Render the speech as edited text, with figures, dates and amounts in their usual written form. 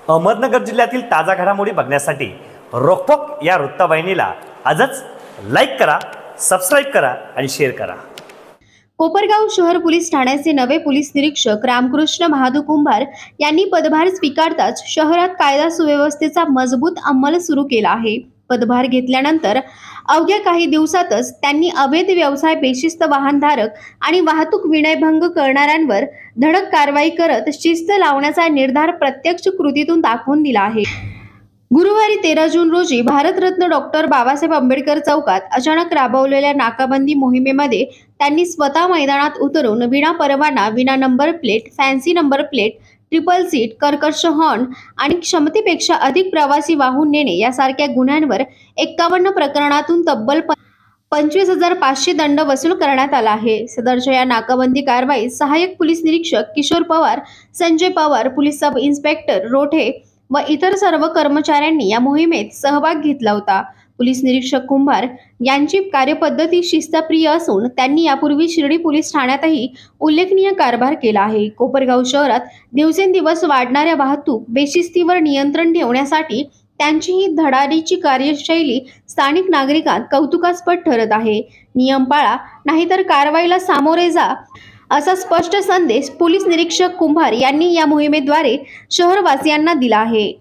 अहमदनगर जिल्ह्यातील ताजा घडामोडी बघण्यासाठी रोखोक या वृत्तवाहिनीला आजच लाईक करा, सबस्क्राईब करा आणि शेअर करा। कोपरगाव शहर पोलीस ठाण्याचे नवे पोलीस निरीक्षक रामकृष्ण महादू कुंभार यांनी पदभार स्वीकारताच शहरात कायदा सुव्यवस्थेचा मजबूत अंमल सुरू केला आहे। पदभार घेतल्यानंतर अवघ्या काही दिवसातच त्यांनी अवैध व्यवसाय, बेशिस्त वाहनधारक आणि वाहतूक विनयभंग करणाऱ्यांवर धडक कारवाई करत शिस्त लावण्याचा निर्धार प्रत्यक्ष कृतीतून दाखवून दिला आहे। गुरुवारी 13 जून रोजी भारतरत्न डॉक्टर बाबासाहेब आंबेडकर चौकात अचानक राबवलेल्या नाकाबंदी मोहिमेमध्ये त्यांनी स्वतः मैदानात उतरून विना परवाना, विना number plate, fancy number plate, triple seat, कर्कश हॉर्न आणि क्षमतेपेक्षा अधिक प्रवासी वाहून नेणे यासारख्या गुन्ह्यांवर 51 प्रकरणातून तब्बल 25,500 दंड वसूल करण्यात आला आहे। सदरच्या या नाकाबंदी कारवाईत सहाय्यक पोलीस निरीक्षक Kishor Pawar, Sanjay Pawar, police sub inspector Rothe व इतर सर्व कर्मचाऱ्यांनी या मोहिमेत सहभाग घेतला होता। पोलीस निरीक्षक कुंभार यांची कार्यपद्धती शिस्तप्रिय असून त्यांनी यापूर्वी शिर्डी पोलीस ठाण्यातही उल्लेखनीय कारभार केला आहे। कोपरगाव शहरात दिवसेंदिवस वाढणाऱ्या वाहतूक बेशिस्तीवर नियंत्रण ठेवण्यासाठी त्यांची ही धडाडीची कार्यशैली स्थानिक नागरिकांत कौतुकास्पद ठरत आहे। नियम पाळा, नाहीतर कारवाईला सामोरे जा, असा स्पष्ट संदेश पोलीस निरीक्षक कुंभार यांनी या मोहिमेद्वारे शहरवासियांना दिला आहे।